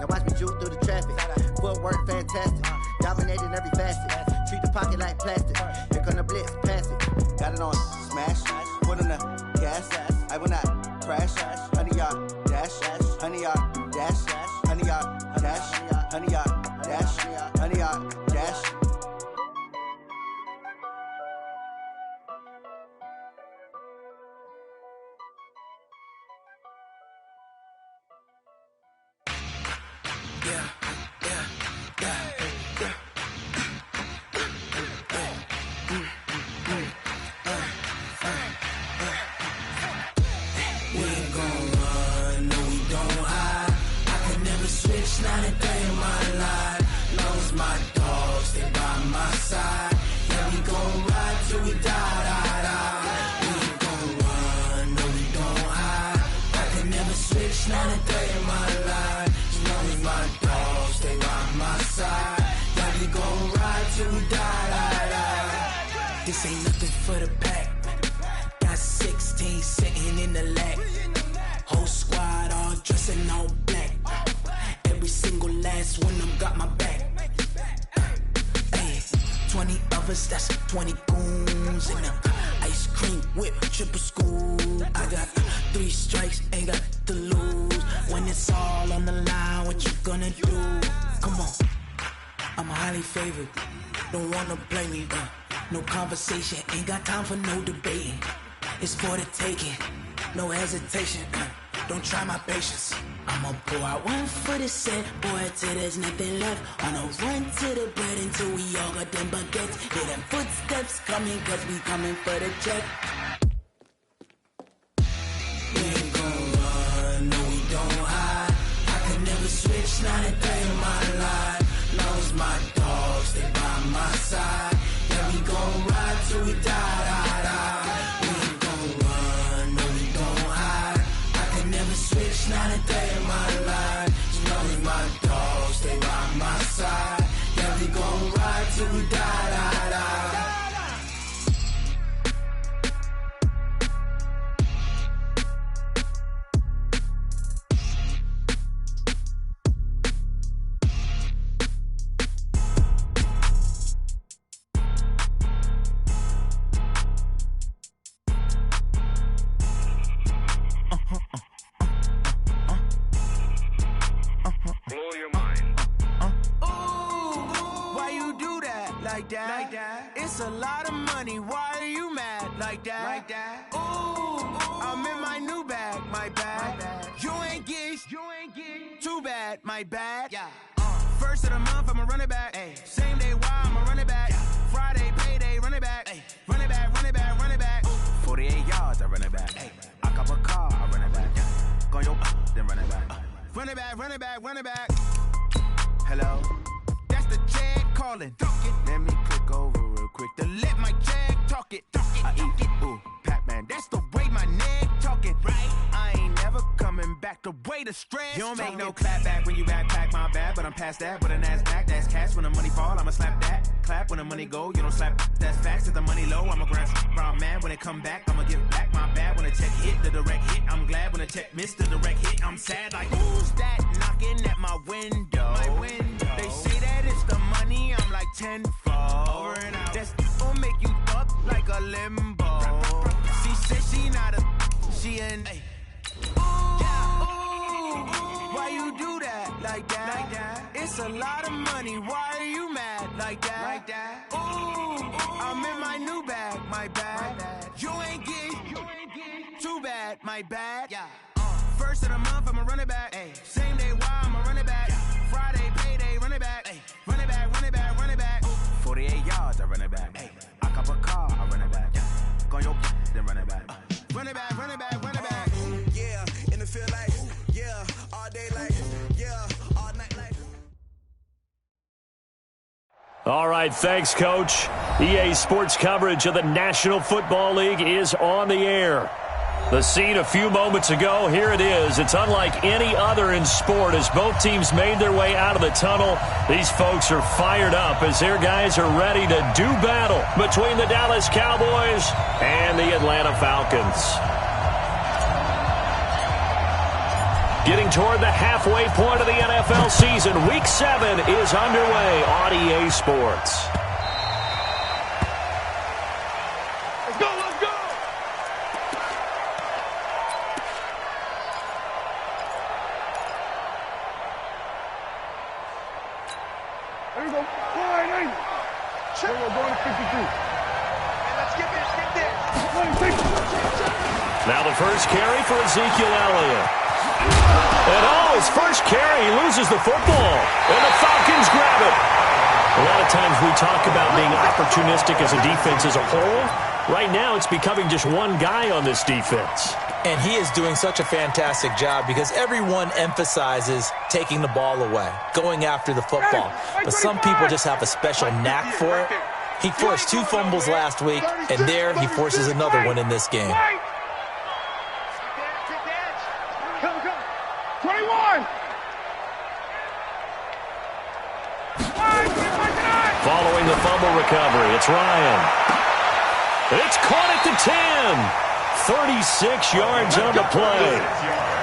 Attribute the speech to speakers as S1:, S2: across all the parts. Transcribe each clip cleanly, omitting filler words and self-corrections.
S1: Now watch me juke through the traffic. Footwork fantastic. Dominating every facet. Treat the pocket like plastic. Here come the blitz, pass it. Got it on smash. Put on the gas. I will not crash. 100-yard dash. 100-yard dash. 100-yard dash. 100-yard dash. 100-yard dash.
S2: Not a day in my life. Long as my dogs, they by my side. Yeah, we gon' ride till we die. We ain't gon' run, no, we don't hide. I can never switch, not a day in my life. As long as my dogs, they by my side. Yeah, we gon' ride till we die. This ain't nothing for the pack. Got 16 sitting in the lag. Whole squad all dressing all black. Every single last one of them got my back. Ay, 20 of us, that's 20 goons in them. Ice cream whip, triple scoop. I got 3 strikes, ain't got to lose. When it's all on the line, what you gonna do? Come on, I'm highly favored. Don't wanna blame me, no conversation, ain't got time for no debating. It's for the taking, no hesitation. Don't try my patience. I'ma pour out one for the set, boy, till there's nothing left. On a run to the bread until we all got them baguettes. Hear them footsteps coming, cause we coming for the check. We ain't gon' run, no, we don't hide. I could never switch, not a day in my life. Long as my dogs, they by my side. Yeah, we gon' ride till we die. We ain't gon' run, no, we don't hide. I could never switch, not a day in my life. As long as my dogs, they by my side. Yeah, we gon' ride till we die. Like that. It's a lot of money. Why are you mad like that? Ooh, I'm in my new bag, my bad. You ain't get too bad, my bad. Yeah. First of the month, I'ma run it back. Ay. Same day, why I'ma run it back. Yeah. Friday, payday, run it back. Ay. Run it back, run it back, run it back. 48 yards, I run it back. Ay. I cop a car, I run it back. Yeah. Go your then run it back. Run it back, run it back, run it back. Hello? That's the check calling. Let me click over real quick to let my check talk it. I eat it, ooh, Pac-Man. That's the way my neck talking. Right? I ain't never coming back the way the stress. You don't make no clap back when you backpack, my bad. But I'm past that with a Nasdaq. That's cash when the money fall. I'ma slap that. Clap when the money go. You don't slap. That's facts. If the money low, I'ma grab brown man. When it come back, I'ma give back my bad. When the check hit, the direct hit. I'm glad when the check missed the direct hit. I'm sad like who's that knocking at my window? My window. They say that it's the money. I'm like tenfold. Over and out. That's gon' make you up like a limbo. She said she not a. She an. Why you do that like that? It's a lot of money. Why are you mad like that? Ooh, I'm in my new bag, my bad. You ain't get too bad, my bad. Yeah. First of the month, I'ma run it back. Ay. Same day, why I'ma run it back. Friday, payday, run it back. Ay. Run it back, run it back, run it back. 48 yards, I run it back. Ay. I cop a car, I run it back. Go your then run it back. Run it back, run it back, run it back.
S3: Yeah, in the field like, yeah, all day like, yeah, all night like.
S4: All right, thanks, Coach. EA Sports coverage of the National Football League is on the air. The scene a few moments ago, here it is. It's unlike any other in sport as both teams made their way out of the tunnel. These folks are fired up as their guys are ready to do battle between the Dallas Cowboys and the Atlanta Falcons. Getting toward the halfway point of the NFL season. Week 7 is underway on EA Sports.
S3: Let's go, let's go! There we go. Fine, angle. Check. We're going to 52. Hey, let's get this, get this.
S4: Now the first carry for Ezekiel Elliott. And his first carry, he loses the football. And the Falcons grab it. A lot of times we talk about being opportunistic as a defense as a whole. Right now it's becoming just one guy on this defense.
S5: And he is doing such a fantastic job because everyone emphasizes taking the ball away, going after the football. But some people just have a special knack for it. He forced 2 fumbles last week, and there he forces another one in this game.
S3: 21!
S4: Following the fumble recovery, it's Ryan. It's caught at the 10. 36 yards on the play.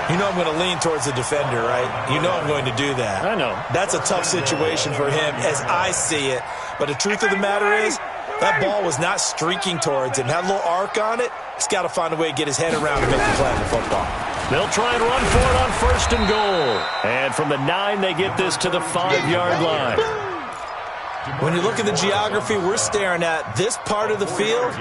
S5: You know I'm going to lean towards the defender, right? You know I'm going to do that.
S4: I know.
S5: That's a tough situation for him as I see it. But the truth of the matter is, that ball was not streaking towards him. Had a little arc on it. He's got to find a way to get his head around and make the play on the football.
S4: They'll try and run for it on 1st and goal. And from the 9, they get this to the 5-yard line.
S5: When you look at the geography we're staring at, this part of the field,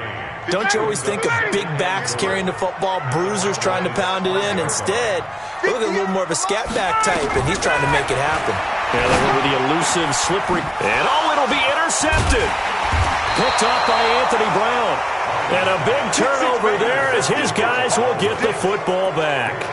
S5: don't you always think of big backs carrying the football, bruisers trying to pound it in? Instead, look at a little more of a scat back type, and he's trying to make it happen.
S4: Yeah, they were with the elusive, slippery, and it'll be intercepted. Picked off by Anthony Brown. And a big turnover there as his guys will get the football back.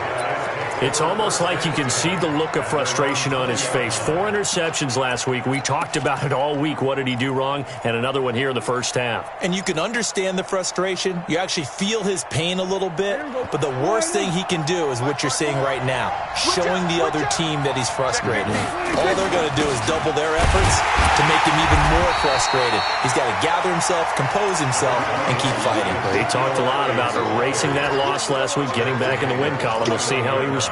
S4: It's almost like you can see the look of frustration on his face. 4 interceptions last week. We talked about it all week. What did he do wrong? And another one here in the first half.
S5: And you can understand the frustration. You actually feel his pain a little bit. But the worst thing he can do is what you're seeing right now, showing the other team that he's frustrated. All they're going to do is double their efforts to make him even more frustrated. He's got to gather himself, compose himself, and keep fighting.
S4: He talked a lot about erasing that loss last week, getting back in the win column. We'll see how he responds.
S6: A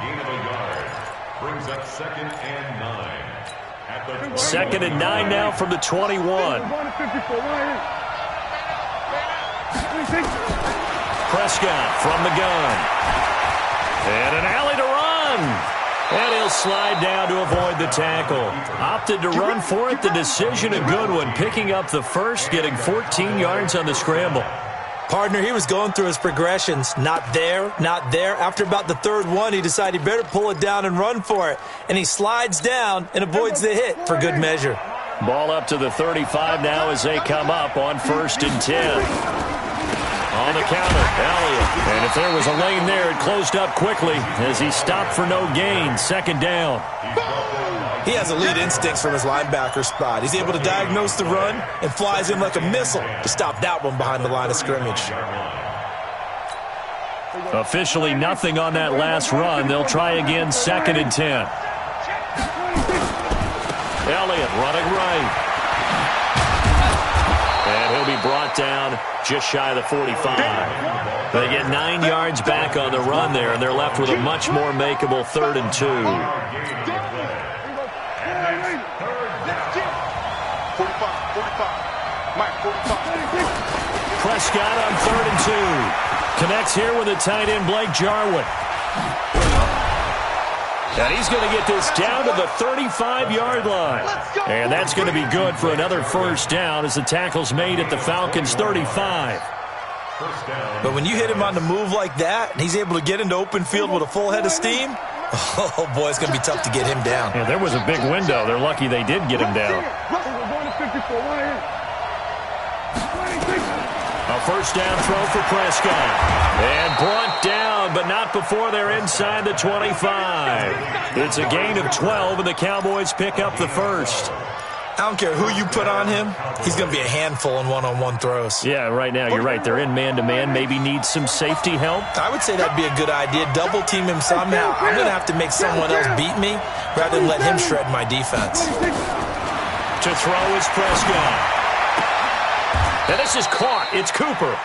S6: gain of a yard brings up 2nd and 9. At the
S4: 2nd and 9 now from the 21. Prescott from the gun. And an alley to run. And he'll slide down to avoid the tackle. Opted to run for it. The decision a good one. Picking up the first, getting 14 yards on the scramble.
S5: Partner, he was going through his progressions. Not there, not there. After about the 3rd one, he decided he better pull it down and run for it. And he slides down and avoids the hit for good measure.
S4: Ball up to the 35 now as they come up on 1st and 10. On the counter, Elliott. And if there was a lane there, it closed up quickly as he stopped for no gain. 2nd down.
S5: He has elite instincts from his linebacker spot. He's able to diagnose the run and flies in like a missile to stop that one behind the line of scrimmage.
S4: Officially nothing on that last run. They'll try again, 2nd and 10. Elliott running right. And he'll be brought down just shy of the 45. They get 9 yards back on the run there, and they're left with a much more makeable 3rd and 2.
S3: 45.
S4: Prescott on 3rd and 2. Connects here with the tight end, Blake Jarwin. And he's going to get this down to the 35-yard line. And that's going to be good for another 1st down as the tackle's made at the Falcons' 35.
S5: But when you hit him on the move like that, and he's able to get into open field with a full head of steam, oh, boy, it's going to be tough to get him down.
S4: Yeah, there was a big window. They're lucky they did get him down. A 1st down throw for Prescott. And brought down, but not before they're inside the 25. It's a gain of 12, and the Cowboys pick up the 1st.
S5: I don't care who you put on him. He's going to be a handful in one-on-one throws.
S4: Yeah, right now, you're right. They're in man-to-man. Maybe need some safety help.
S5: I would say that'd be a good idea. Double team him somehow. I'm going to have to make someone else beat me rather than let him shred my defense.
S4: To throw is Prescott. And this is caught. It's Cooper.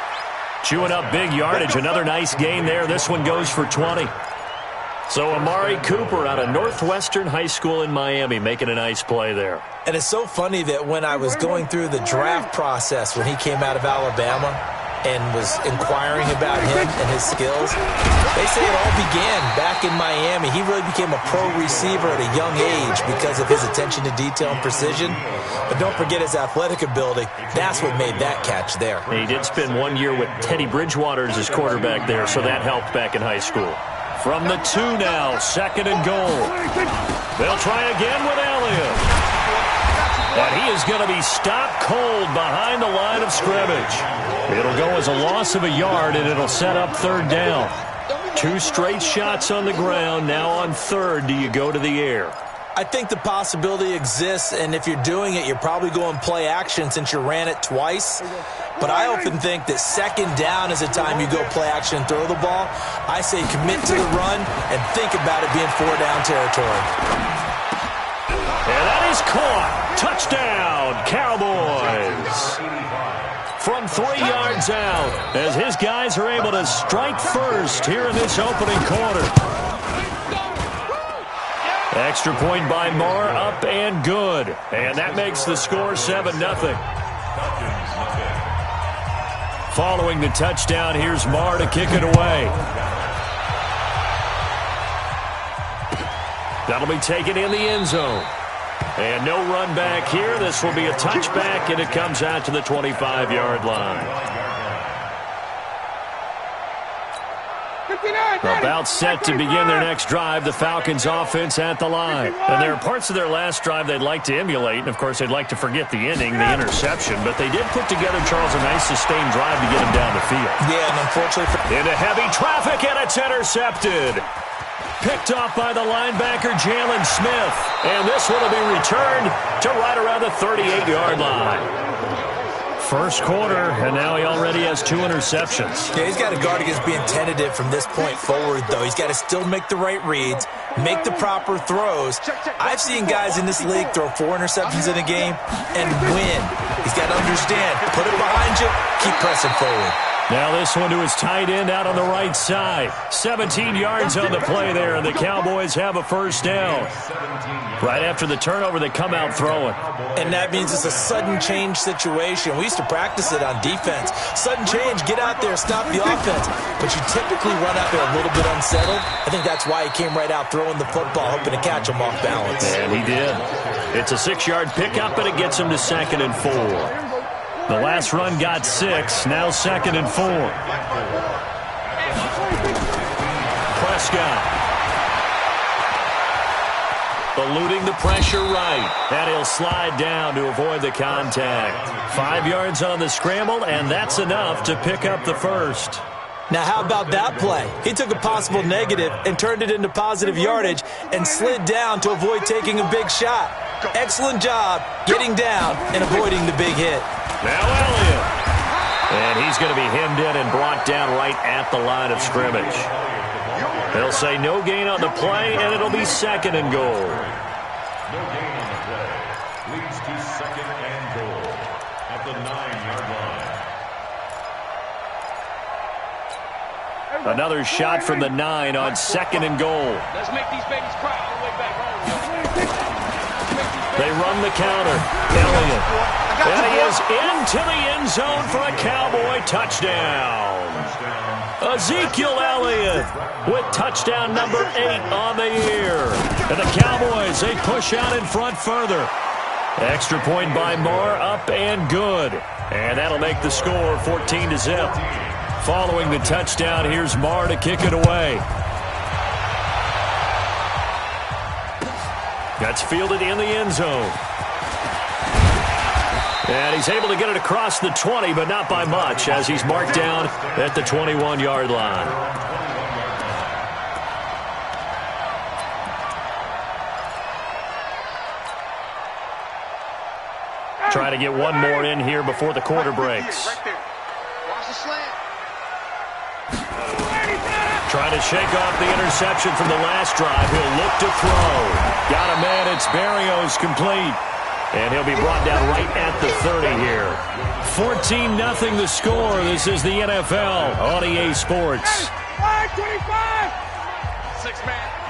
S4: Chewing up big yardage. Another nice gain there. This one goes for 20. So Amari Cooper out of Northwestern High School in Miami making a nice play there.
S5: And it's so funny that when I was going through the draft process when he came out of Alabama and was inquiring about him and his skills, they say it all began back in Miami. He really became a pro receiver at a young age because of his attention to detail and precision. But don't forget his athletic ability. That's what made that catch there.
S4: He did spend 1 year with Teddy Bridgewater as his quarterback there, so that helped back in high school. From the 2 now, 2nd and goal. They'll try again with Elliott. And he is going to be stopped cold behind the line of scrimmage. It'll go as a loss of a yard, and it'll set up 3rd down. 2 straight shots on the ground. Now on 3rd, do you go to the air?
S5: I think the possibility exists, and if you're doing it, you're probably going play action since you ran it twice. But I often think that 2nd down is a time you go play action and throw the ball. I say commit to the run and think about it being 4-down territory.
S4: And that is caught. Touchdown, Cowboys. From 3 yards out, as his guys are able to strike first here in this opening quarter. Extra point by Marr, up and good. And that makes the score 7-0. Following the touchdown, here's Marr to kick it away. That'll be taken in the end zone. And no run back here. This will be a touchback, and it comes out to the 25-yard line. About set to begin their next drive, the Falcons offense at the line. And there are parts of their last drive they'd like to emulate, and of course they'd like to forget the ending, the interception, but they did put together, Charles, a nice sustained drive to get him down the field.
S5: Yeah, and unfortunately...
S4: Into heavy traffic, and it's intercepted. Picked off by the linebacker, Jalen Smith. And this one will be returned to right around the 38-yard line. First quarter, and now he already has 2 interceptions.
S5: Yeah, he's got to guard against being tentative from this point forward, though. He's got to still make the right reads, make the proper throws. I've seen guys in this league throw 4 interceptions in a game and win. He's got to understand, put it behind you, keep pressing forward.
S4: Now this one to his tight end out on the right side. 17 yards on the play there, and the Cowboys have a first down. Right after the turnover, they come out throwing.
S5: And that means it's a sudden change situation. We used to practice it on defense. Sudden change, get out there, stop the offense. But you typically run out there a little bit unsettled. I think that's why he came right out throwing the football, hoping to catch him off balance.
S4: And he did. It's a 6-yard pickup, and it gets him to 2nd and 4. The last run got 6, now 2nd and 4. Prescott. Eluding the pressure right, and he'll slide down to avoid the contact. 5 yards on the scramble, and that's enough to pick up the first.
S5: Now, how about that play? He took a possible negative and turned it into positive yardage and slid down to avoid taking a big shot. Excellent job getting down and avoiding the big hit.
S4: Now Elliott. And he's going to be hemmed in and brought down right at the line of scrimmage. They'll say no gain on the play, and it'll be 2nd and goal.
S6: No gain on the play. Leads to 2nd and goal at the 9-yard line.
S4: Another shot from the 9 on 2nd and goal.
S3: Let's make these babies cry all the way back home.
S4: They run the counter. Elliott. And he is into the end zone for a Cowboy touchdown. Ezekiel Elliott with touchdown number 8 on the year. And the Cowboys, they push out in front further. Extra point by Marr, up and good. And that'll make the score 14-0. Following the touchdown, here's Marr to kick it away. That's fielded in the end zone. And he's able to get it across the 20, but not by much, as he's marked down at the 21-yard line. Try to get one more in here before the quarter breaks. Trying to shake off the interception from the last drive. He'll look to throw. Got a man. It's Berrios complete. And he'll be brought down right at the 30 here. 14-0 the score. This is the NFL on EA Sports.
S3: 25! 6-man.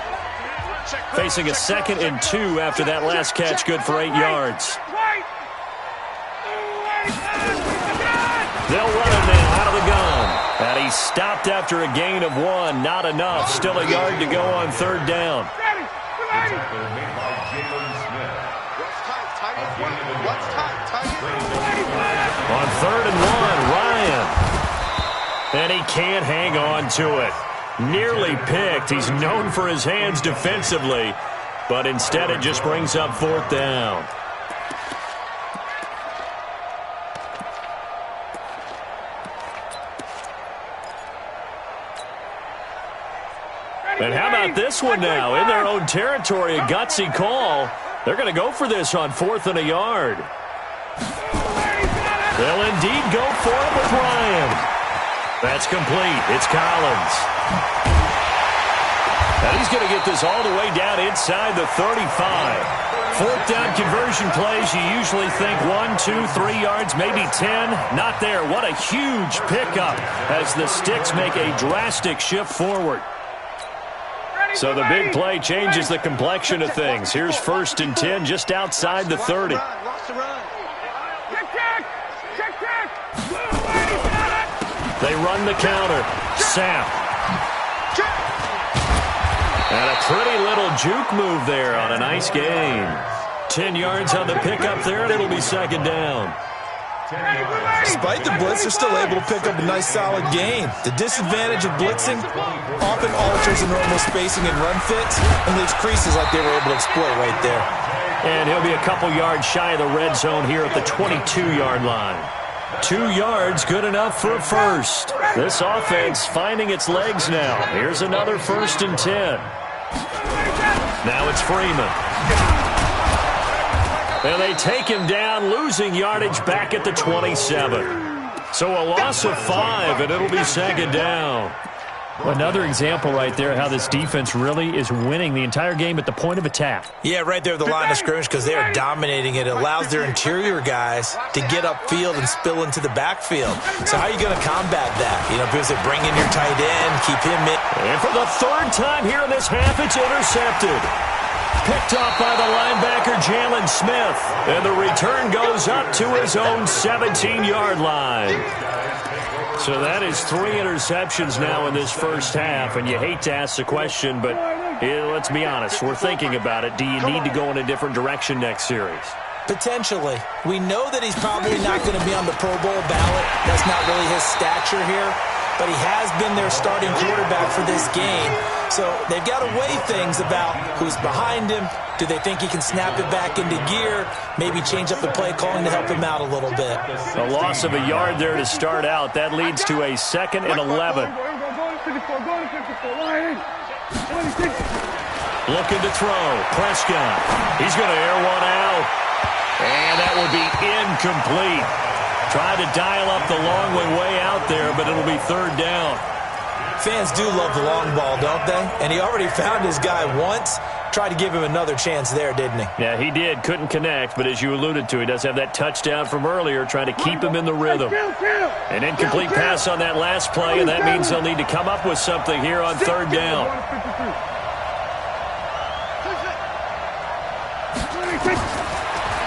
S4: Facing a 2nd and 2 after that last catch, good for 8 yards. They'll run him now out of the gun. And he stopped after a gain of 1. Not enough. Still a yard to go on 3rd down. On 3rd and 1, Ryan. And he can't hang on to it. Nearly picked. He's known for his hands defensively. But instead it just brings up 4th down. And how about this one now? In their own territory, a gutsy call. They're going to go for this on 4th and a yard. They'll indeed go for it with Ryan. That's complete. It's Collins. And he's going to get this all the way down inside the 35. 4th down conversion plays, you usually think 1, 2, 3 yards, maybe 10. Not there. What a huge pickup as the Sticks make a drastic shift forward. So the big play changes the complexion of things. Here's 1st and 10 just outside the 30. They run the counter. Sapp. And a pretty little juke move there on a nice gain. 10 yards on the pickup there, and it'll be 2nd down.
S5: Despite the blitz, they're still able to pick up a nice solid gain. The disadvantage of blitzing often alters the normal spacing and run fits and leaves creases like they were able to exploit right there.
S4: And he'll be a couple yards shy of the red zone here at the 22-yard line. 2 yards, good enough for a first. This offense finding its legs now. Here's another 1st and 10. Now it's Freeman. And they take him down, losing yardage back at the 27. So a loss of 5, and it'll be 2nd down. Another example right there how this defense really is winning the entire game at the point of attack.
S5: Yeah, right there at the line of scrimmage because they are dominating it. It allows their interior guys to get upfield and spill into the backfield. So how are you going to combat that? You know, because they bring in your tight end, keep him in.
S4: And for the 3rd time here in this half, it's intercepted. Picked off by the linebacker, Jalen Smith. And the return goes up to his own 17-yard line. So that is 3 interceptions now in this first half. And you hate to ask the question, but let's be honest. We're thinking about it. Do you need to go in a different direction next series?
S5: Potentially. We know that he's probably not going to be on the Pro Bowl ballot. That's not really his stature here. But he has been their starting quarterback for this game. So they've got to weigh things about who's behind him. Do they think he can snap it back into gear? Maybe change up the play calling to help him out a little bit.
S4: A loss of a yard there to start out. That leads to a 2nd and 11. Looking to throw. Prescott. He's going to air one out. And that will be incomplete. Tried to dial up the long way out there, but it'll be 3rd down.
S5: Fans do love the long ball, don't they? And he already found his guy once. Tried to give him another chance there, didn't he?
S4: Yeah, he did. Couldn't connect, but as you alluded to, he does have that touchdown from earlier, trying to keep him in the rhythm. An incomplete pass on that last play, and that means they'll need to come up with something here on 3rd down.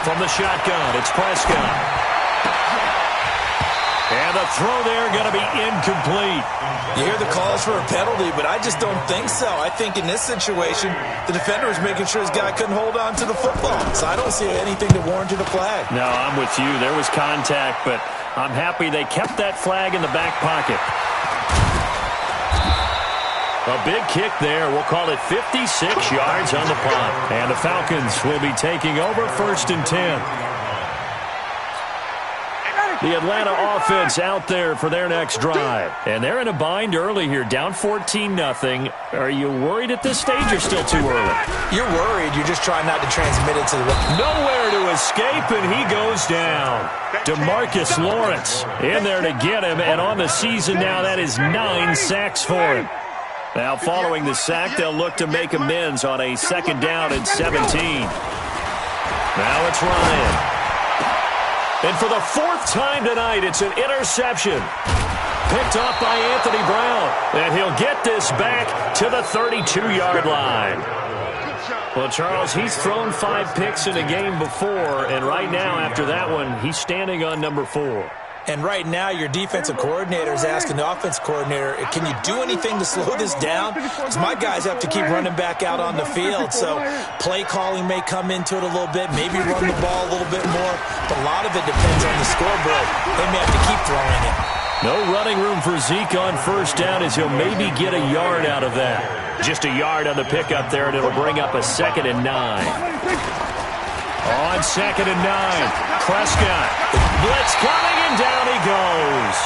S4: From the shotgun, it's Prescott. And the throw there going to be incomplete.
S5: You hear the calls for a penalty, but I just don't think so. I think in this situation, the defender was making sure his guy couldn't hold on to the football. So I don't see anything to warrant a flag.
S4: No, I'm with you. There was contact, but I'm happy they kept that flag in the back pocket. A big kick there. We'll call it 56 yards on the punt. And the Falcons will be taking over 1st and 10. The Atlanta offense out there for their next drive. And they're in a bind early here, down 14-0. Are you worried at this stage or still too early?
S5: You're worried. You're just trying not to transmit it to the...
S4: Nowhere to escape, and he goes down. DeMarcus Lawrence in there to get him, and on the season now, that is 9 sacks for him. Now, following the sack, they'll look to make amends on a 2nd down and 17. Now it's Ryan. And for the 4th time tonight, it's an interception. Picked off by Anthony Brown. And he'll get this back to the 32-yard line. Well, Charles, he's thrown 5 picks in a game before, and right now, after that one, he's standing on number 4.
S5: And right now, your defensive coordinator is asking the offense coordinator, can you do anything to slow this down? Because my guys have to keep running back out on the field. So play calling may come into it a little bit, maybe run the ball a little bit more. But a lot of it depends on the scoreboard. They may have to keep throwing it.
S4: No running room for Zeke on first down as he'll maybe get a yard out of that. Just a yard on the pickup there, and it'll bring up a 2nd and 9. On 2nd and 9, Prescott. Blitz coming, and down he goes.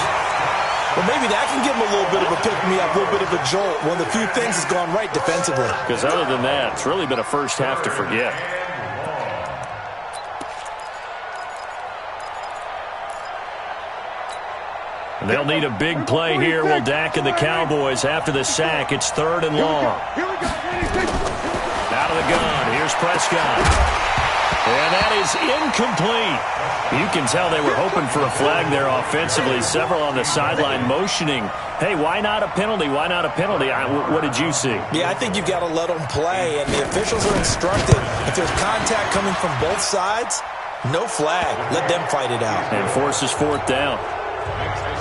S5: Well, maybe that can give him a little bit of a pick-me-up, a little bit of a jolt. One of the few things that's gone right defensively.
S4: Because other than that, it's really been a first half to forget. They'll need a big play here. Will Dak and the Cowboys after the sack. It's 3rd and long. Out of the gun. Here's Prescott. And that is incomplete. You can tell they were hoping for a flag there offensively. Several on the sideline motioning, hey, why not a penalty? Why not a penalty? What did you see?
S5: Yeah, I think you've got to let them play, and the officials are instructed. If there's contact coming from both sides, no flag. Let them fight it out.
S4: And forces 4th down.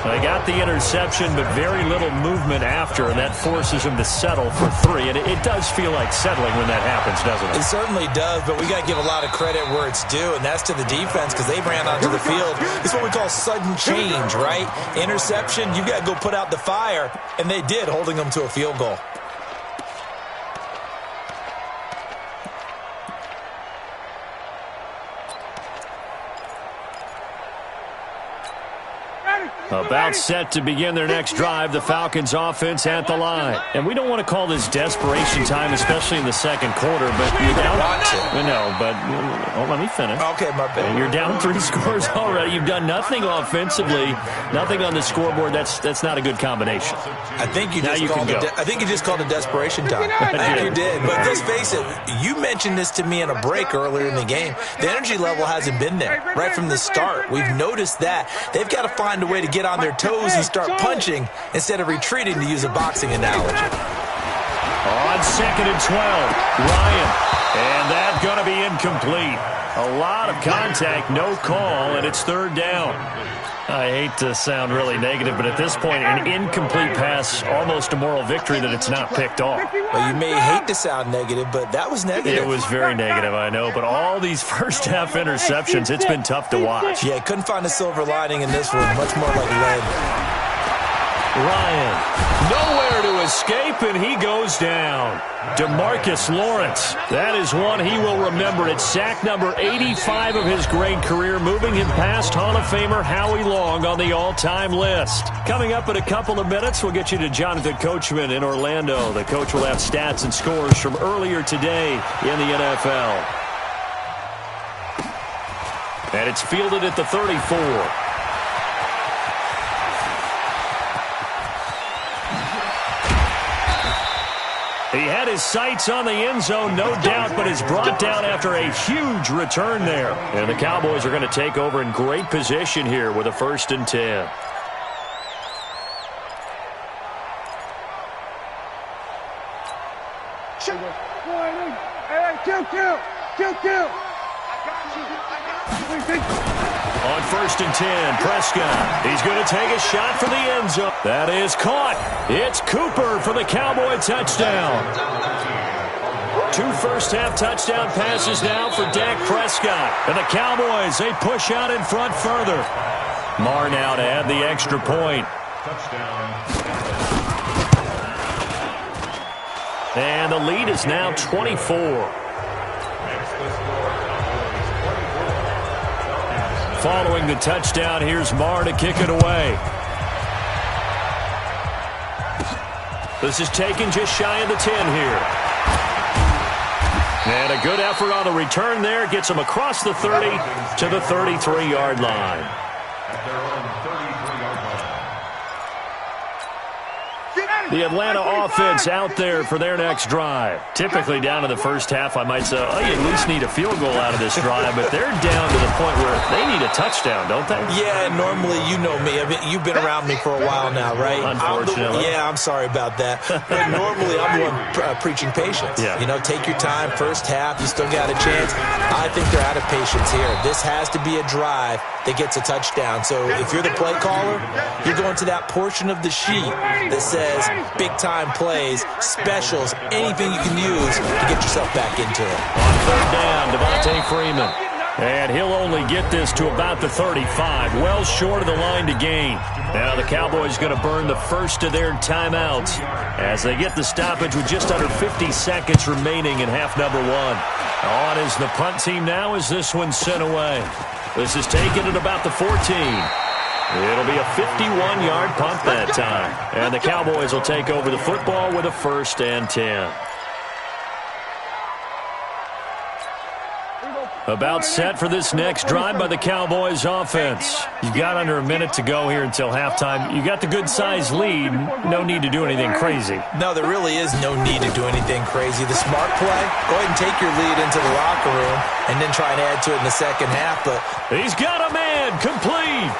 S4: They got the interception, but very little movement after, and that forces him to settle for 3. And it does feel like settling when that happens, doesn't it?
S5: It certainly does, but we got to give a lot of credit where it's due, and that's to the defense because they ran onto the field. It's what we call sudden change, right? Interception, you got to go put out the fire, and they did, holding them to a field goal.
S4: About set to begin their next drive, the Falcons offense at the line. And we don't want to call this desperation time, especially in the second quarter, but you're down. Let me finish.
S5: Okay, my bad.
S4: You're down 3 scores already. You've done nothing offensively, nothing on the scoreboard. That's not a good combination.
S5: I think you just called it desperation time. I think you did. But let's face it, you mentioned this to me in a break earlier in the game. The energy level hasn't been there right from the start. We've noticed that. They've got to find a way to get on their toes and start punching instead of retreating, to use a boxing analogy.
S4: On 2nd and 12, Ryan. And that's going to be incomplete. A lot of contact, no call, and it's 3rd down. I hate to sound really negative, but at this point, an incomplete pass, almost a moral victory that it's not picked off.
S5: Well, you may hate to sound negative, but that was negative.
S4: It was very negative, I know, but all these first-half interceptions, it's been tough to watch.
S5: Yeah, couldn't find a silver lining in this one. Much more like lead.
S4: Ryan, nowhere to escape, and he goes down. DeMarcus Lawrence, that is one he will remember. It's sack number 85 of his great career, moving him past Hall of Famer Howie Long on the all-time list. Coming up in a couple of minutes, we'll get you to Jonathan Coachman in Orlando. The coach will have stats and scores from earlier today in the NFL. And it's fielded at the 34. He had his sights on the end zone, no doubt, but is brought down after a huge return there. And the Cowboys are going to take over in great position here with a 1st and 10.
S3: Kill.
S4: On 1st and 10, Prescott. He's going to take a shot for the end zone. That is caught. It's Cooper for the Cowboy touchdown. 2 first-half touchdown passes now for Dak Prescott. And the Cowboys, they push out in front further. Marr now to add the extra point.
S6: Touchdown.
S4: And the lead is now 24. Following the touchdown, here's Marr to kick it away. This is taken just shy of the 10 here. And a good effort on the return there. Gets him across the 30 to the 33-yard line.
S6: At their own 33-yard line.
S3: Get out
S4: The Atlanta offense out there for their next drive. Typically down to the first half, I might say, oh, you at least need a field goal out of this drive, but they're down to the point where they need a touchdown, don't they?
S5: Yeah, normally, you know me. I mean, you've been around me for a while now, right?
S4: Unfortunately.
S5: I'm sorry about that. But normally, I'm the one preaching patience.
S4: Yeah.
S5: You know, take your time, first half, you still got a chance. I think they're out of patience here. This has to be a drive that gets a touchdown. So if you're the play caller, you're going to that portion of the sheet that says big-time plays, specials, anything you can use to get yourself back into it.
S4: On third down, Devontae Freeman. And he'll only get this to about the 35, well short of the line to gain. Now the Cowboys going to burn the first of their timeouts as they get the stoppage with just under 50 seconds remaining in half number one. On is the punt team now as this one's sent away. This is taken at about the 14. It'll be a 51-yard punt that time. And the Cowboys will take over the football with a 1st and 10. About set for this next drive by the Cowboys offense. You've got under a minute to go here until halftime. You got the good-sized lead. No need to do anything crazy.
S5: No, there really is no need to do anything crazy. The smart play, go ahead and take your lead into the locker room and then try and add to it in the second half. But
S4: he's got a man complete.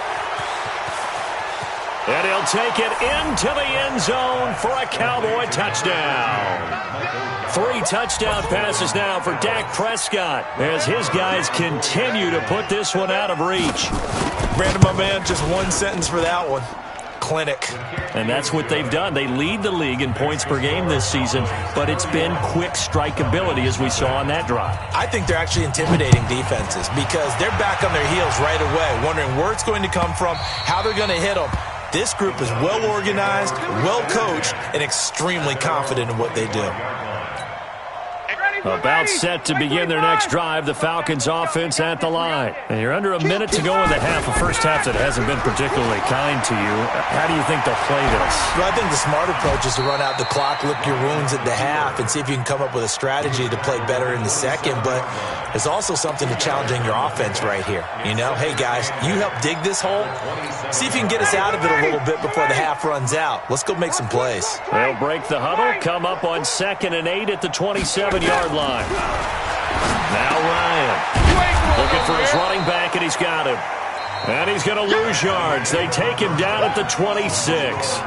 S4: And he'll take it into the end zone for a Cowboy touchdown. 3 touchdown passes now for Dak Prescott as his guys continue to put this one out of reach.
S5: Brandon, my man, just one sentence for that one. Clinic.
S4: And that's what they've done. They lead the league in points per game this season, but it's been quick strikeability as we saw on that drive.
S5: I think they're actually intimidating defenses because they're back on their heels right away, wondering where it's going to come from, how they're going to hit them. This group is well organized, well coached, and extremely confident in what they do.
S4: About set to begin their next drive, the Falcons offense at the line. And you're under a minute to go in the half, a first half that hasn't been particularly kind to you. How do you think they'll play this?
S5: Well, I think the smart approach is to run out the clock, lick your wounds at the half, and see if you can come up with a strategy to play better in the second. But there's also something to challenging your offense right here. You know, hey, guys, you help dig this hole. See if you can get us out of it a little bit before the half runs out. Let's go make some plays.
S4: They'll break the huddle, come up on 2nd and 8 at the 27-yard line. Now Ryan looking for his running back, and he's got him. And he's going to lose yards. They take him down at the 26.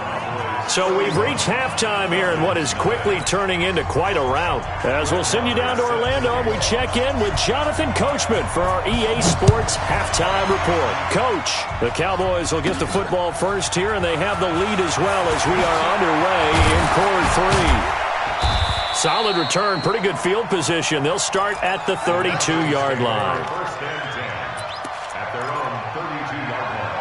S4: So we've reached halftime here in what is quickly turning into quite a rout. As we'll send you down to Orlando, and we check in with Jonathan Coachman for our EA Sports Halftime Report. Coach, the Cowboys will get the football first here, and they have the lead as well as we are underway in quarter 3. Solid return, pretty good field position. They'll start at the 32-yard line.
S6: 1st and 10 at their own 32-yard line.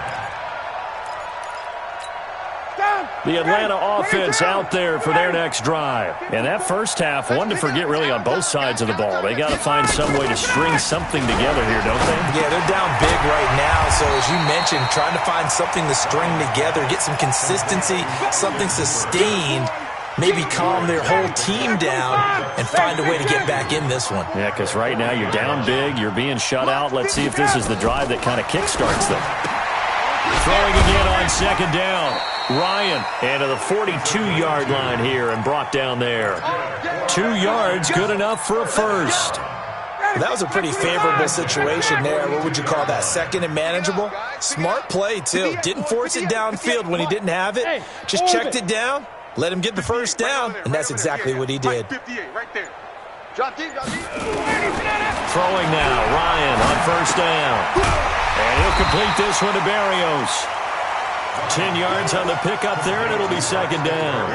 S4: The Atlanta offense out there for their next drive. And that first half, one to forget really on both sides of the ball. They got to find some way to string something together here, don't they?
S5: Yeah, they're down big right now. So as you mentioned, trying to find something to string together, get some consistency, something sustained, maybe calm their whole team down and find a way to get back in this one.
S4: Yeah, because right now you're down big, you're being shut out. Let's see if this is the drive that kind of kickstarts them. Throwing again on 2nd down. Ryan into the 42-yard line here and brought down there. 2 yards, good enough for a first.
S5: That was a pretty favorable situation there. What would you call that? 2nd and manageable? Smart play, too. Didn't force it downfield when he didn't have it. Just checked it down. Let him get the first down, and that's exactly what he did.
S4: Throwing now, Ryan on 1st down. And he'll complete this one to Barrios. 10 yards on the pickup there, and it'll be 2nd down.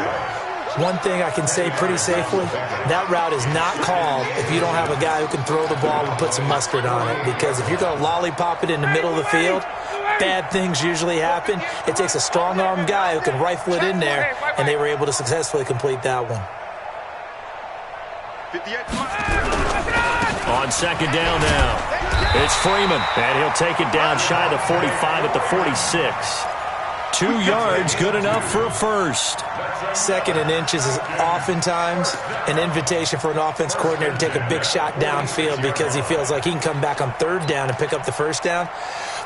S5: One thing I can say pretty safely, that route is not called if you don't have a guy who can throw the ball and put some mustard on it. Because if you're going to lollipop it in the middle of the field, bad things usually happen. It takes a strong-arm guy who can rifle it in there, and they were able to successfully complete that one.
S4: On 2nd down now, it's Freeman, and he'll take it down shy of the 45 at the 46. 2 yards, good enough for a first.
S5: 2nd and inches is oftentimes an invitation for an offense coordinator to take a big shot downfield because he feels like he can come back on 3rd down and pick up the first down.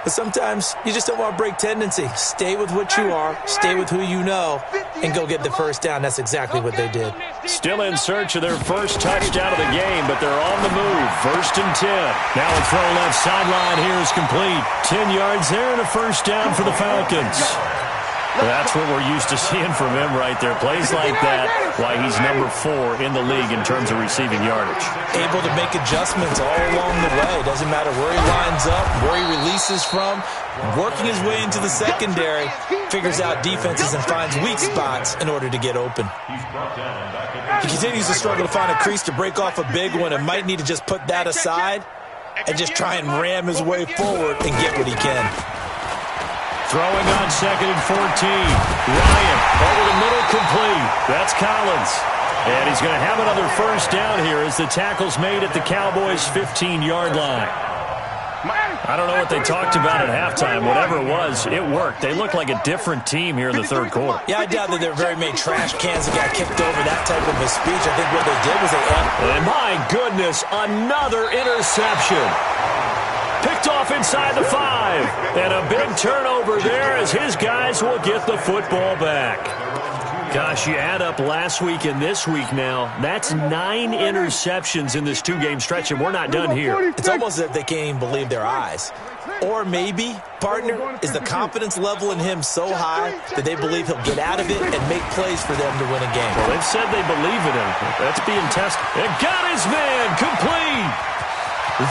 S5: But sometimes you just don't want to break tendency. Stay with what you are, stay with who you know, and go get the first down. That's exactly what they did.
S4: Still in search of their first touchdown of the game, but they're on the move. 1st and 10. Now a throw left sideline here is complete. 10 yards there and a first down for the Falcons. That's what we're used to seeing from him right there. Plays like that, why he's number 4 in the league in terms of receiving yardage.
S5: Able to make adjustments all along the way. Doesn't matter where he lines up, where he releases from. Working his way into the secondary, figures out defenses and finds weak spots in order to get open. He continues to struggle to find a crease to break off a big one and might need to just put that aside and just try and ram his way forward and get what he can.
S4: Throwing on 2nd and 14. Ryan over the middle, complete. That's Collins. And he's going to have another first down here as the tackle's made at the Cowboys' 15-yard line. I don't know what they talked about at halftime. Whatever it was, it worked. They looked like a different team here in the 3rd quarter.
S5: Yeah, I doubt that there were very many trash cans that got kicked over that type of a speech. I think what they did was they...
S4: And my goodness, another interception. Picked off inside the 5. And a big turnover there as his guys will get the football back. Gosh, you add up last week and this week now, that's 9 interceptions in this 2-game stretch, and we're not done here.
S5: It's almost as if they can't even believe their eyes. Or maybe, partner, is the confidence level in him so high that they believe he'll get out of it and make plays for them to win a game.
S4: Well, they've said they believe in him. That's being tested. And got his man complete.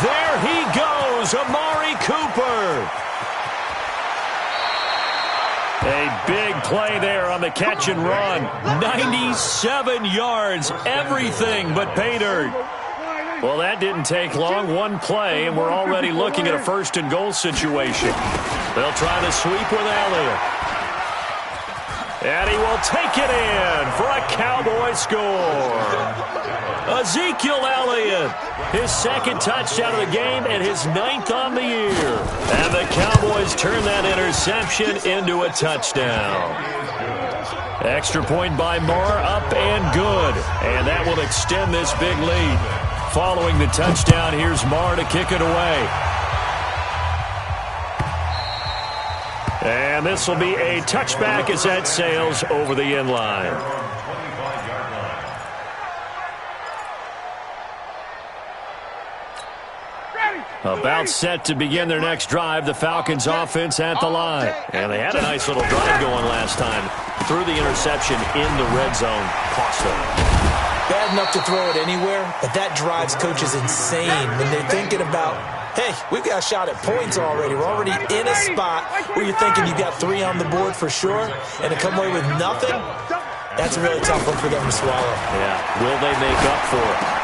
S4: There he goes, Amari Cooper. A big play there on the catch and run. 97 yards, everything but pay dirt. Well, that didn't take long. One play, and we're already looking at a 1st and goal situation. They'll try to sweep with Elliott. And he will take it in for a Cowboy score. Ezekiel Elliott, his 2nd touchdown of the game and his 9th on the year. And the Cowboys turn that interception into a touchdown. Extra point by Moore, up and good. And that will extend this big lead. Following the touchdown, here's Moore to kick it away. And this will be a touchback as that sails over the end line. About set to begin their next drive, the Falcons offense at the line. And they had a nice little drive going last time. Threw the interception in the red zone. Cost them.
S5: Bad enough to throw it anywhere, but that drives coaches insane when they're thinking about, hey, we've got a shot at points already. We're already in a spot where you're thinking you've got 3 on the board for sure, and to come away with nothing, that's a really tough one for them to swallow.
S4: Yeah, will they make up for it?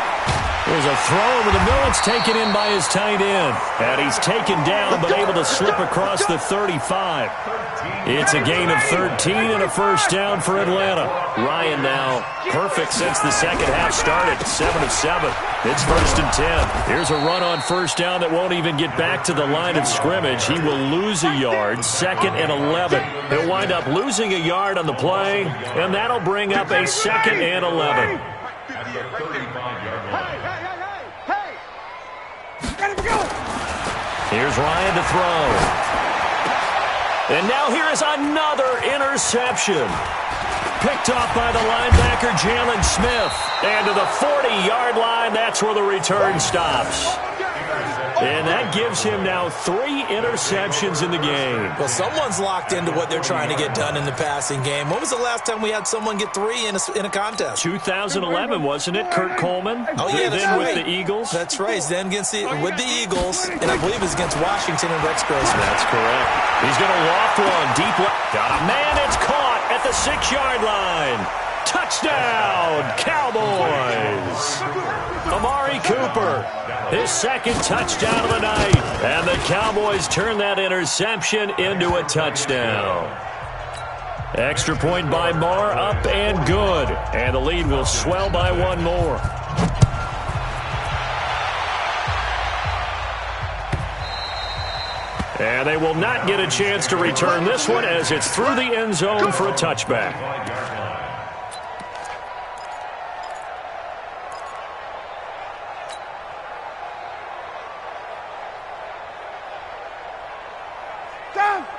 S4: There's a throw over the middle. It's taken in by his tight end. And he's taken down but able to slip across the 35. It's a gain of 13 and a first down for Atlanta. Ryan now perfect since the second half started. 7 of 7. It's 1st and 10. Here's a run on first down that won't even get back to the line of scrimmage. He will lose a yard. 2nd and 11. He'll wind up losing a yard on the play, and that'll bring up a 2nd and 11.
S6: At the 35-yard line.
S4: Here's Ryan to throw. And now here is another interception. Picked off by the linebacker, Jalen Smith. And to the 40-yard line, that's where the return stops. And that gives him now 3 interceptions in the game.
S5: Well, someone's locked into what they're trying to get done in the passing game. When was the last time we had someone get 3 in a contest?
S4: 2011, wasn't it? Kurt Coleman?
S5: Oh, yeah, that's
S4: then
S5: right.
S4: With the Eagles?
S5: That's right. He's then with the Eagles, and I believe it's against Washington and Rex Grossman.
S4: That's correct. He's going to loft one deep left. Got a man. It's caught at the 6-yard line. Touchdown, Cowboys. Amari Cooper, his 2nd touchdown of the night. And the Cowboys turn that interception into a touchdown. Extra point by Moore, up and good. And the lead will swell by 1 more. And they will not get a chance to return this one as it's through the end zone for a touchback.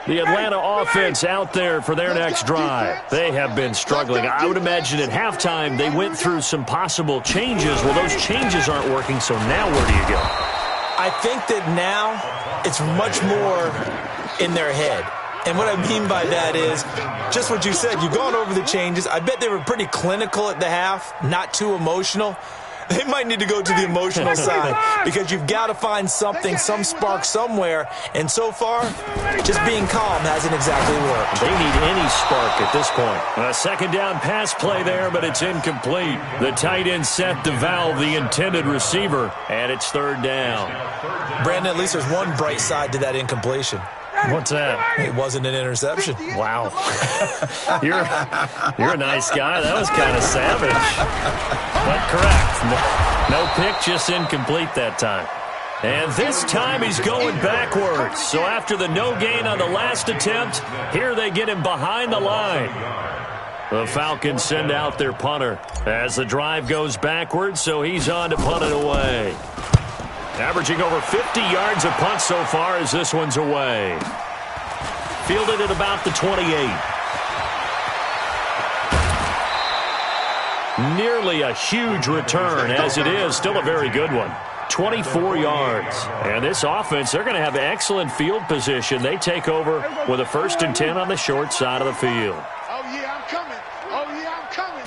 S4: The Atlanta offense out there for their next drive. They have been struggling. I would imagine at halftime they went through some possible changes. Well, those changes aren't working, so now where do you go?
S5: I think that now it's much more in their head. And what I mean by that is just what you said. You've gone over the changes. I bet they were pretty clinical at the half, not too emotional. They might need to go to the emotional side because you've got to find something, some spark somewhere. And so far, just being calm hasn't exactly worked.
S4: They need any spark at this point. A second down pass play there, but it's incomplete. The tight end set to valve the intended receiver, and it's third down.
S5: Brandon, at least there's one bright side to that incompletion.
S4: What's that?
S5: It wasn't an interception.
S4: Wow. You're a nice guy. That was kind of savage. But correct. No pick, just incomplete that time. And this time he's going backwards. So after the no gain on the last attempt, here they get him behind the line. The Falcons send out their punter as the drive goes backwards, so he's on to punt it away. Averaging over 50 yards a punt so far as this one's away. Fielded at about the 28. Nearly a huge return, as it is still a very good one. 24 yards. And this offense, they're going to have excellent field position. They take over with a 1st and 10 on the short side of the field.
S3: Oh, yeah, I'm coming. Oh, yeah, I'm coming.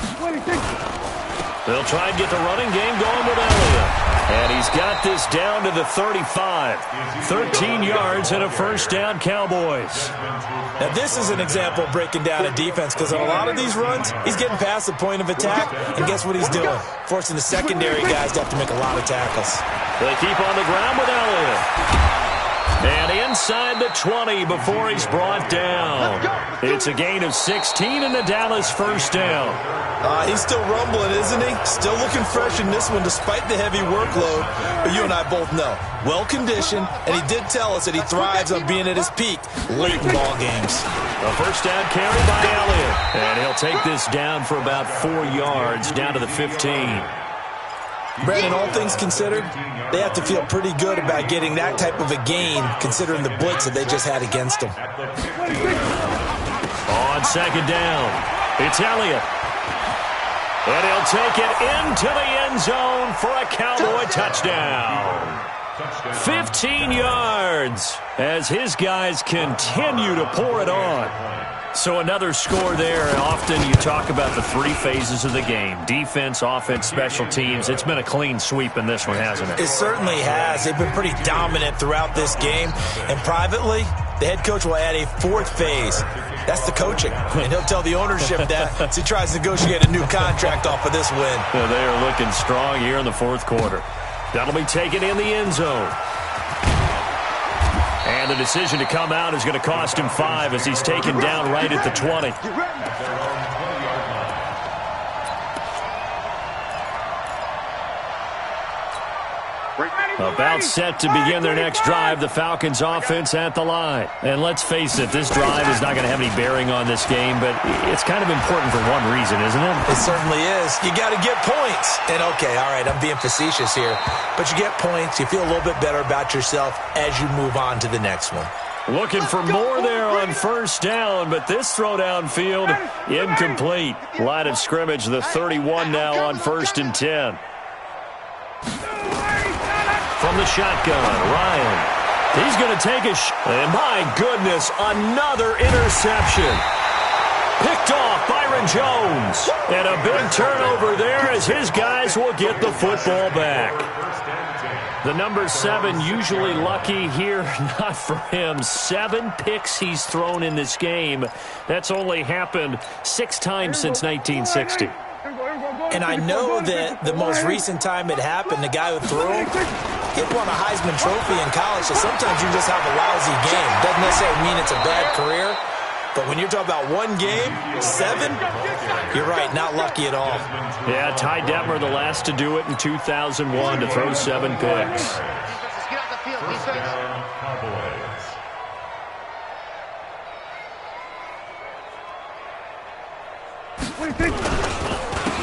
S4: They'll try and get the running game going with Elliott. And he's got this down to the 35. 13 yards and a 1st down, Cowboys.
S5: Now, this is an example of breaking down a defense because on a lot of these runs, he's getting past the point of attack, and guess what he's doing? Forcing the secondary guys to have to make a lot of tackles.
S4: They keep on the ground with Elliott. And inside the 20 before he's brought down. It's a gain of 16 and the Dallas 1st down.
S5: He's still rumbling, isn't he? Still looking fresh in this one despite the heavy workload. But you and I both know, well-conditioned, and he did tell us that he thrives on being at his peak late in ball games.
S4: A 1st down carry by Elliott. And he'll take this down for about 4 yards, down to the 15.
S5: Brandon, all things considered, they have to feel pretty good about getting that type of a gain considering the blitz that they just had against them.
S4: On 2nd down, it's Elliott. And he'll take it into the end zone for a Cowboy touchdown. 15 yards as his guys continue to pour it on. So another score there. Often you talk about the 3 phases of the game. Defense, offense, special teams. It's been a clean sweep in this one, hasn't it?
S5: It certainly has. They've been pretty dominant throughout this game. And privately, the head coach will add a 4th phase. That's the coaching. And he'll tell the ownership that as he tries to negotiate a new contract off of this win.
S4: They are looking strong here in the 4th quarter. That'll be taken in the end zone. And the decision to come out is going to cost him 5 as he's taken down right at the 20. About set to begin their next drive, the Falcons offense at the line. And let's face it, this drive is not going to have any bearing on this game, but it's kind of important for one reason, isn't it?
S5: It certainly is. You got to get points. And okay, all right, I'm being facetious here, but you get points, you feel a little bit better about yourself as you move on to the next one.
S4: Looking for more there on 1st down, but this throw downfield incomplete. Line of scrimmage, the 31 now on 1st and 10. From the shotgun, Ryan. He's going to take a and my goodness, another interception. Picked off Byron Jones. And a big turnover there as his guys will get the football back. The number 7 usually lucky here, not for him. 7 picks he's thrown in this game. That's only happened 6 times since 1960.
S5: And I know that the most recent time it happened, the guy who threw him, he won a Heisman Trophy in college, so sometimes you just have a lousy game. Doesn't necessarily mean it's a bad career, but when you're talking about one game, 7, you're right, not lucky at all.
S4: Yeah, Ty Detmer, the last to do it in 2001, to throw 7 picks.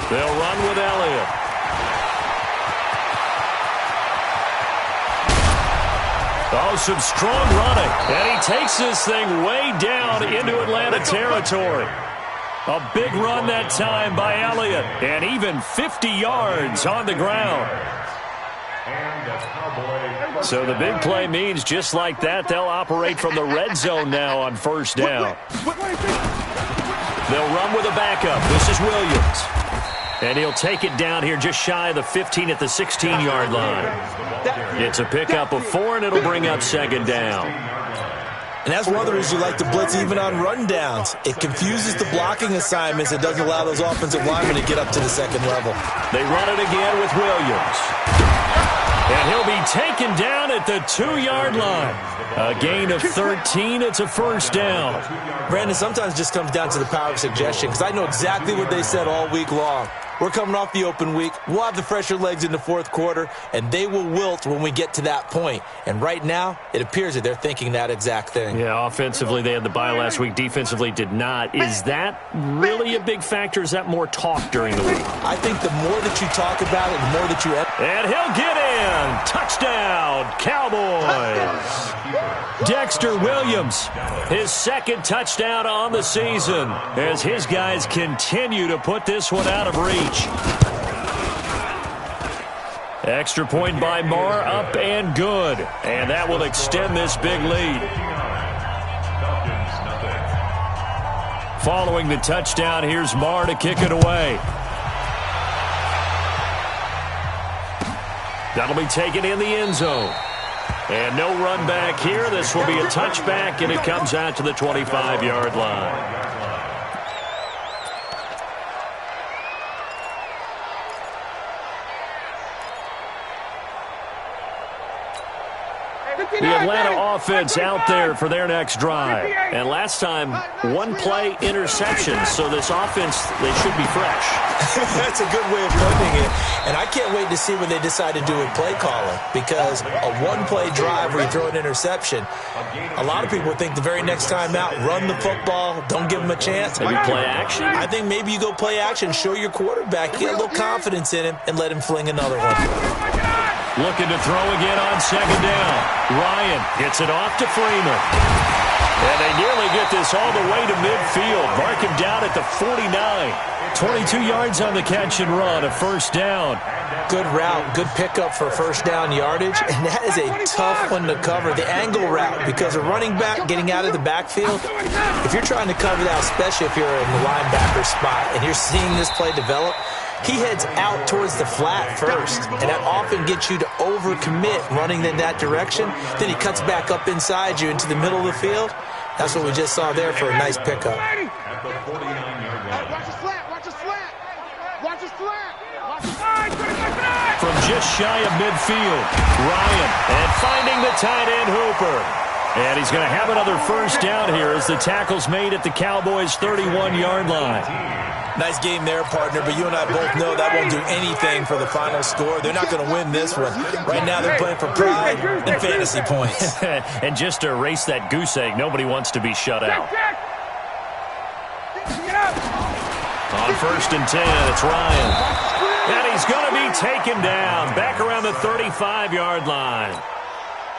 S4: They'll run with Elliott. Oh, some strong running. And he takes this thing way down into Atlanta territory. A big run that time by Elliott. And even 50 yards on the ground. So the big play means just like that, they'll operate from the red zone now on first down. They'll run with a backup. This is Williams. And he'll take it down here just shy of the 15 at the 16-yard line. It's a pickup of 4, and it'll bring up second down.
S5: And that's one of the reasons you like to blitz even on rundowns. It confuses the blocking assignments. It doesn't allow those offensive linemen to get up to the second level.
S4: They run it again with Williams. And he'll be taken down at the 2-yard line. A gain of 13. It's a first down.
S5: Brandon, sometimes it just comes down to the power of suggestion, because I know exactly what they said all week long. We're coming off the open week. We'll have the fresher legs in the fourth quarter, and they will wilt when we get to that point. And right now, it appears that they're thinking that exact thing.
S4: Yeah, offensively, they had the bye last week. Defensively, did not. Is that really a big factor? Is that more talk during the week?
S5: I think the more that you talk about it, the more that you...
S4: And he'll get in. Touchdown, Cowboys. Dexter Williams, his second touchdown on the season, as his guys continue to put this one out of reach. Extra point by Marr, up and good. And that will extend this big lead. Following the touchdown, here's Marr to kick it away. That'll be taken in the end zone. And no run back here. This will be a touchback, and it comes out to the 25-yard line. The Atlanta offense out there for their next drive. And last time, one-play interception. So this offense, they should be fresh.
S5: That's a good way of putting it. And I can't wait to see what they decide to do with play calling. Because a one-play drive where you throw an interception, a lot of people think the very next time out, run the football, don't give them a chance.
S4: Maybe play action?
S5: I think maybe you go play action, show your quarterback, get a little confidence in him, and let him fling another one.
S4: Looking to throw again on second down. Ryan hits it off to Freeman. And they nearly get this all the way to midfield. Mark him down at the 49. 22 yards on the catch and run, a first down.
S5: Good route, good pickup for first down yardage, and that is a tough one to cover, the angle route, because a running back getting out of the backfield, if you're trying to cover that, especially if you're in the linebacker spot and you're seeing this play develop, he heads out towards the flat first, and that often gets you to overcommit running in that direction. Then he cuts back up inside you into the middle of the field. That's what we just saw there for a nice pickup.
S4: From just shy of midfield, Ryan, and finding the tight end Hooper. And he's going to have another first down here as the tackle's made at the Cowboys' 31-yard line.
S5: Nice game there, partner, but you and I both know that won't do anything for the final score. They're not going to win this one. Right now they're playing for pride and fantasy points.
S4: And just to erase that goose egg, nobody wants to be shut out. On first and 10, it's Ryan. And he's going to be taken down back around the 35-yard line.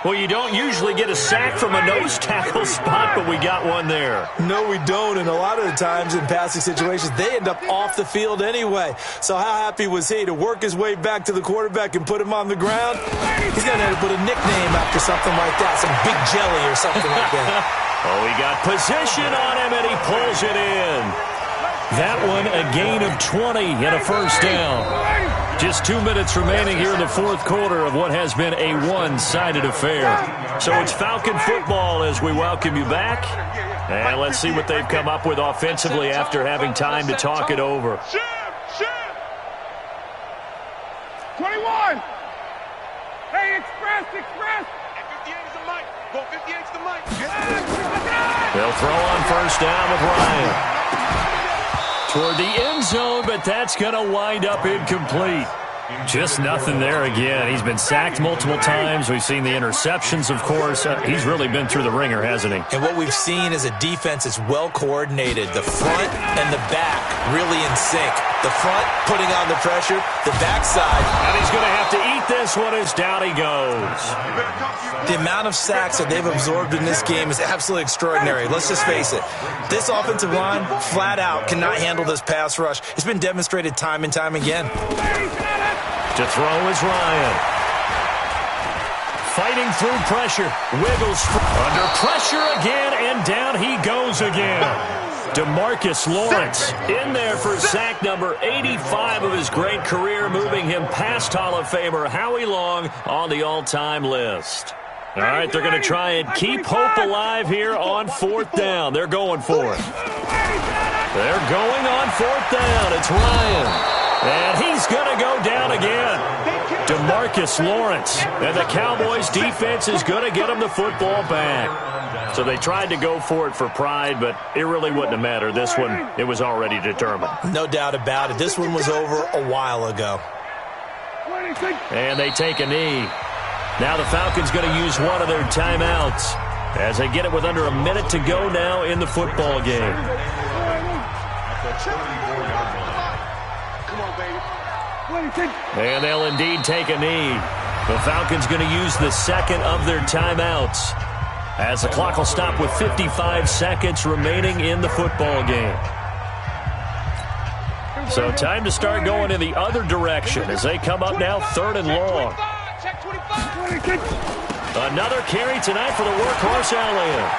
S4: Well, you don't usually get a sack from a nose tackle spot, but we got one there.
S5: No, we don't, and a lot of the times in passing situations, they end up off the field anyway. So how happy was he to work his way back to the quarterback and put him on the ground? He's going to have to put a nickname after something like that, some big jelly or something like that.
S4: Oh, he got position on him, and he pulls it in. That one, a gain of 20 and a first down. Just 2 minutes remaining here in the fourth quarter of what has been a one-sided affair. So it's Falcon football as we welcome you back. And let's see what they've come up with offensively after having time to talk it over.
S3: 21. Hey, express. 58 is the mic. Go 58 is the mic.
S4: They'll throw on first down with Ryan. Toward the end zone, but that's going to wind up incomplete. Just nothing there again. He's been sacked multiple times. We've seen the interceptions, of course. He's really been through the ringer, hasn't he?
S5: And what we've seen is a defense that's well coordinated. The front and the back really in sync. The front putting on the pressure, the backside.
S4: And he's going to have to eat this one as down he goes.
S5: The amount of sacks that they've absorbed in this game is absolutely extraordinary. Let's just face it. This offensive line, flat out, cannot handle this pass rush. It's been demonstrated time and time again.
S4: To throw is Ryan. Fighting through pressure. Wiggles under pressure again, and down he goes again. DeMarcus Lawrence in there for sack number 85 of his great career, moving him past Hall of Famer Howie Long on the all-time list. All right, they're going to try and keep hope alive here on 4th down. They're going for it. They're going on 4th down. It's Ryan. And he's going to go down again. DeMarcus Lawrence. And the Cowboys defense is going to get him the football back. So they tried to go for it for pride, but it really wouldn't have mattered. This one, it was already determined.
S5: No doubt about it. This one was over a while ago.
S4: And they take a knee. Now the Falcons going to use one of their timeouts as they get it with under a minute to go now in the football game. And they'll indeed take a knee. The Falcons going to use the second of their timeouts as the clock will stop with 55 seconds remaining in the football game. So time to start going in the other direction as they come up now 3rd and long. Another carry tonight for the workhorse Elliott.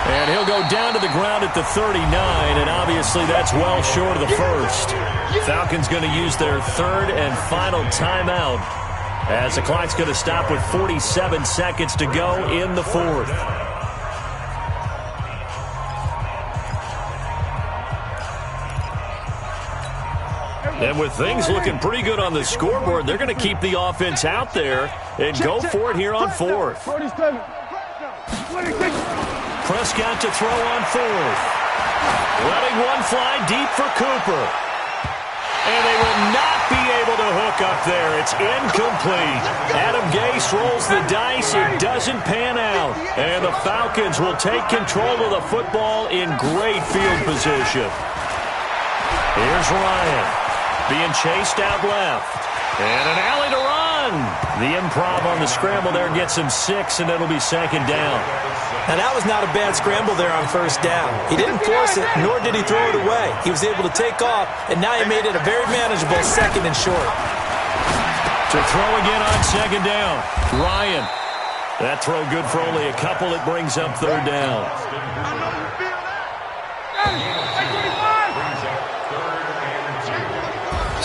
S4: And he'll go down to the ground at the 39, and obviously that's well short of the first. Falcons going to use their 3rd and final timeout as the clock's going to stop with 47 seconds to go in the 4th. And with things looking pretty good on the scoreboard, they're going to keep the offense out there and go for it here on 4th. Prescott to throw on 4th. Letting one fly deep for Cooper. And they will not be able to hook up there. It's incomplete. Adam Gase rolls the dice. It doesn't pan out. And the Falcons will take control of the football in great field position. Here's Ryan being chased out left. And an alley to run. The improv on the scramble there gets him 6, and it'll be 2nd down.
S5: Now, that was not a bad scramble there on 1st down. He didn't force it, nor did he throw it away. He was able to take off, and now he made it a very manageable 2nd and short.
S4: To throw again on 2nd down. Ryan. That throw good for only a couple. It brings up 3rd down.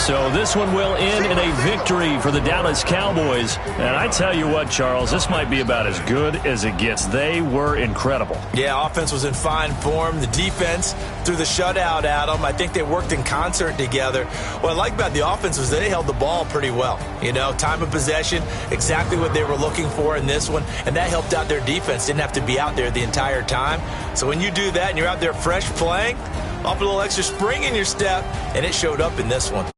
S4: So this one will end in a victory for the Dallas Cowboys. And I tell you what, Charles, this might be about as good as it gets. They were incredible.
S5: Yeah, offense was in fine form. The defense threw the shutout at them. I think they worked in concert together. What I like about the offense was they held the ball pretty well. You know, time of possession, exactly what they were looking for in this one. And that helped out their defense. Didn't have to be out there the entire time. So when you do that and you're out there fresh playing, up a little extra spring in your step, and it showed up in this one.